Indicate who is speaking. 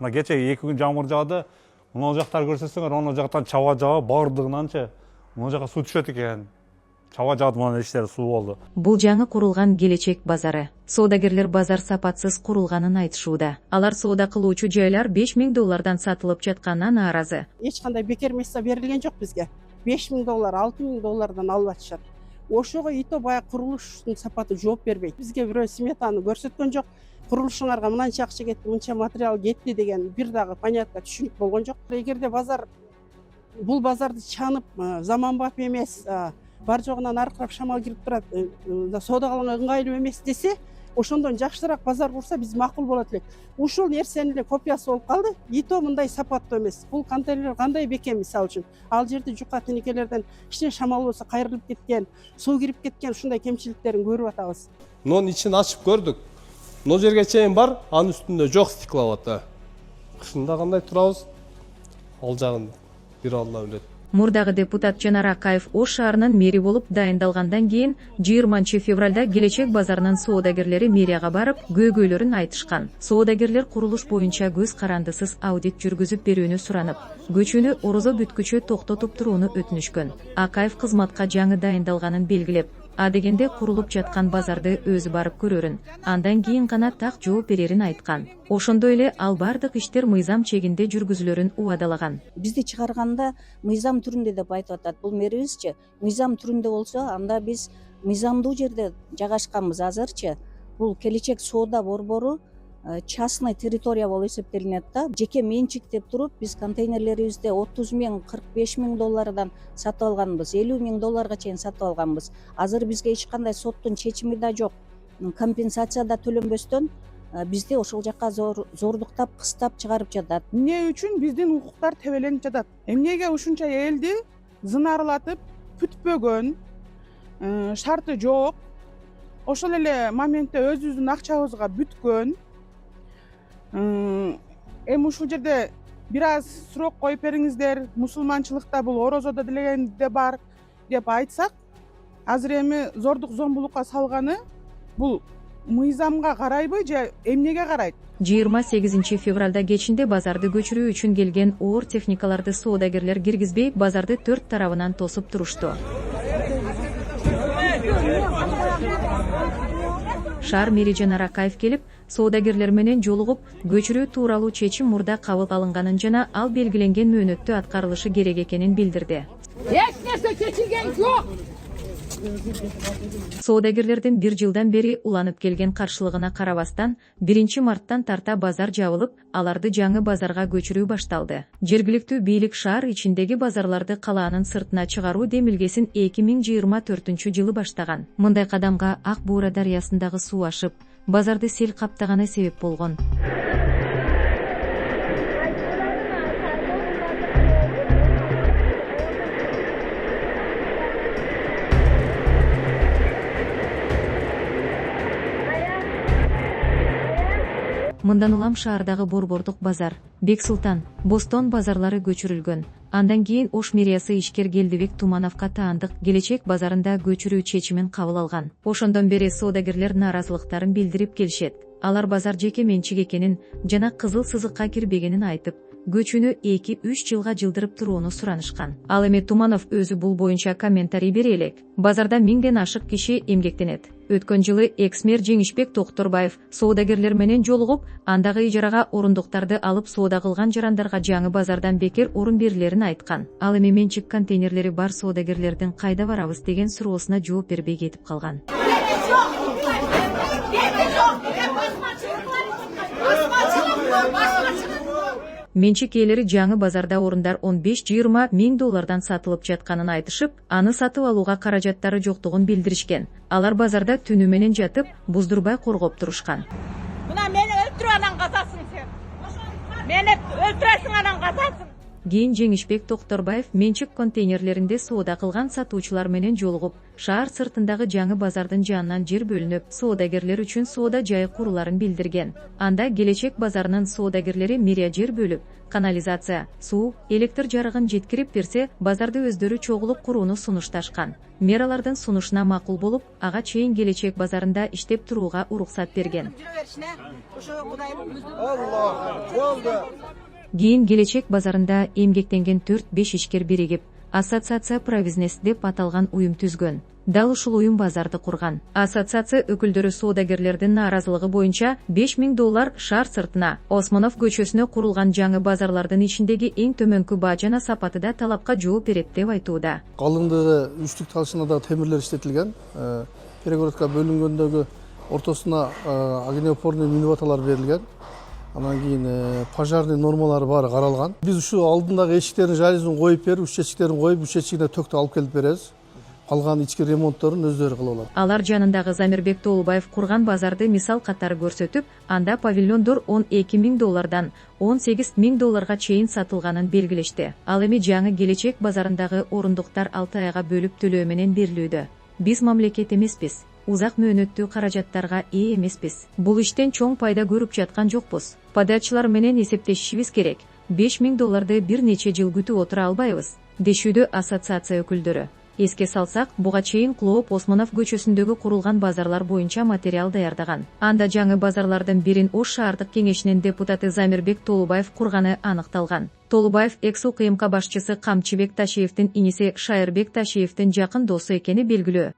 Speaker 1: Мына кече 2 күн жамыр жаады. Мына жактар көрсөсөңөр, аны жактан чаба жаап бардыгынанчы мына жака суу түшөт экен. Чаба жаады мына иштер суу болду.
Speaker 2: Бул жаңы курулган Келечек базары. Соодагерлер базар сапатсыз курулганын айтышууда. Алар соода кылуучу жайлар $5000 сатылып жатканына нааразы.
Speaker 3: Эч кандай бекер место берилген жок бизге. $5000, $6000 алып атышат. Ошого ито баягы курулуштун сапаты жооп бербейт. Бизге бирөө сметаны көрсөткөн жок. Курулушуңарга мынанча акча кетти, мынча материал кетти деген бир дагы понятка түшүнүк болгон жок. Эгерде бул базарды чанып, заманбап эмес, бар жогунан аркырап шамал кирип турат, соода кылганга ыңгайлуу эмес десе, ошондон жакшыраак базар курса биз макул болот элек. Ушул нерсенин эле копиясы болуп калды. Ито мындай сапаттуу эмес. Бул контейнер кандай бекем мисалы үчүн. Ал жерде жука тинекелерден кичине шамал болсо кайрылып кеткен, суу кирип кеткен ушундай кемчиликтерин көрүп атабыз.
Speaker 4: Нон ичин ачып көрдүк. Мына жерге чейин бар, анын үстүндө жок стекловод. Кышында кандай турабыз? Ал жагын бир Алла билет.
Speaker 2: Мурдагы депутат Жанар Акаев Ош шаарынын мэри болуп дайындалгандан кийин 20 февралда Келечек базарынын соодагерлери мэрияга барып, көйгөйлөрүн айтышкан. Соодагерлер курулуш боюнча көз карандысыз аудит жүргүзүп берүүнү суранып, көчүүнү орозо бүткүчө токтотуп турууну өтүнүшкөн. Акаев кызматка жаңы дайындалганын белгилеп, дегенде курулуп жаткан базарды өзү барып көрөрүн, андан кийин гана так жооп берерин айткан. Ошондой эле ал бардык иштер мыйзам чегинде жүргүзүлөрүн убадалаган.
Speaker 5: Бизди чыгарганда мыйзам түрүндө деп айтып атат. Бул мэрибизчи мыйзам түрүндө болсо, анда биз мыйзамдуу жерде жайгашканбыз. Азырчы бул Келечек соода борбору частный территория болуп эсептелинет да. Жеке менчик деп туруп, биз контейнерлерибизди $30,000, $45,000 сатып алганбыз, $50,000 чейин сатып алганбыз. Азыр бизге эч кандай соттун чечими да жок. Компенсация да төлөнбөстөн бизди ошол жака зордуктап, кыстап чыгарып жатат.
Speaker 6: Эмне үчүн биздин укуктар тебеленип жатат? Эмнеге ушунча элди зынарлатып күтпөгөн, шарты жок, ошол эле моментте өзүбүздүн акчабызга бүткөн. Эми ушул жерде бир аз суроо коюп бериңиздер, мусулманчылыкта бул орозодо дилегенде бар деп айтсак, азыр эми зордук зомбулукка салганы бул мыйзамга карайбы же эмнеге карайт?
Speaker 2: 28 февралда кечинде базарды көчүрүү үчүн келген оор техникаларды соодагерлер киргизбей, базарды 4 тарабынан тосуп турушту. Шаар мэри Жанар Акаев келип, соодагерлер менен жолугуп, көчүрүү тууралуу чечим мурда кабыл алынганын жана ал белгиленген мөөнөттө аткарылышы керек экенин билдирди.
Speaker 7: Эч нерсе чечилген жок.
Speaker 2: Соодагерлердин 1 жылдан бери уланып келген каршылыгына карабастан 1 марттан тарта базар жабылып, аларды жаңы базарга көчүрүү башталды. Жергиликтүү бийлик шаар ичиндеги базарларды калаанын сыртына чыгаруу демилгесин 2024 жылы баштаган. Мындай кадамга Ак Буура дарыясындагы суу ашып, базарды сел каптаганы себеп болгон. Мындан улам шаардагы борбордук базар, Бек Султан, Бостон базарлары көчүрүлгөн. Андан кийин Ош мэриясы ишкер Келдибек Тумановго таандык Келечек базарында көчүрүү чечимин кабыл алган. Ошондон бери соодагерлер нааразылыктарын билдирип келишет. Алар базар жеке менчик экенин жана кызыл сызыкка кирбегенин айтып, көчүүнү 2-3 жылга жылдырып турууну суранышкан. Ал эми Туманов өзү бул боюнча комментарий бере элек. Базарда 1000ден ашык киши эмгектенет. Өткөн жылы экс-мэр Жеңишбек Токторбаев соодагерлер менен жолугуп, андагы ижарага орундуктарды алып соода кылган жарандарга жаңы базардан бекер орун берилерин айткан. Ал эми менчик контейнерлери бар соодагерлердин кайда барабыз деген суроосуна жооп бербей кетип калган. Менчик ээлери жаңы базарда орундар $15-20 миң сатылып жатканын айтышып, аны сатып алууга каражаттары жоктугун билдиришкен. Алар базарда түнү менен жатып, буздурбай коргоп турушкан.
Speaker 7: Мына мени өлтүрүп анан казасың сен. Мени өлтүрөсүң анан казасың.
Speaker 2: Кийин Жеңишбек Токторбаев менчик контейнерлеринде соода кылган сатуучулар менен жолугуп, шаар сыртындагы жаңы базардын жанынан жер бөлүнүп, соодагерлер үчүн соода жайы куруларын билдирген. Анда Келечек базарынын соодагерлери мэрия жер бөлүп, канализация, суу, электр жарыгын жеткирип берсе, базарды өздөрү чогулуп курууну сунушташкан. Мэралардын сунушуна макул болуп, ага чейин Келечек базарында иштеп турууга уруксат берген. Кийин Келечек базарында эмгектенген 4-5 ишкер биригип, ассоциация Провизнес деп аталган уюм түзгөн. Дал ушул уюм базарды курган. Ассоциация өкүлдөрү соодагерлердин нааразылыгы боюнча $5000 шаар сыртына, Осмонов көчөсүнө курулган жаңы базарлардын ичиндеги эң төмөнкү баа жана сапаты да талапка жооп берет деп айтууда.
Speaker 8: Калыңдыгы 3-түк талшынада темирлер иштетилген. Перегородко бөлүнгөндөгү ортосуна огнеопорный минваталар берилген. Анан кийин пожарный нормалары баары каралган. Биз ушу алдындагы эшиктердин жалюзин коюп берип, үч эшиктерин коюп, үч эшигине төктү алып келип беребиз. Калган ички ремонтторун өздөрү кылып алат.
Speaker 2: Алар жанындагы Замирбек Толубаев курган базарды мисал катары көрсөтүп, анда павильондор $12,000 $18,000 чейин сатылганын белгилешти. Ал эми жаңы Келечек базарындагы орундуктар 6 айга бөлүп төлөө менен берилүүдө. Биз мамлекет эмеспиз. Узак мөөнөттүү каражаттарга ээ эмеспиз. Бул иштен чоң пайда көрүп жаткан жокпуз. Податчылар менен эсептешишибиз керек. $5,000 бир нече жыл күтүп отура албайбыз, дешүүдө ассоциация өкүлдөрү. Эске салсак, буга чейин Клооп Осмонов көчөсүндөгү курулган базарлар боюнча материал даярдаган. Анда жаңы базарлардын бирин Ош шаардык кеңешинин депутаты Замирбек Толубаев курганы аныкталган. Толубаев экс УКМК башчысы Камчыбек Ташиевдин иниси Шайырбек Ташиевдин жакын досу экени белгилүү.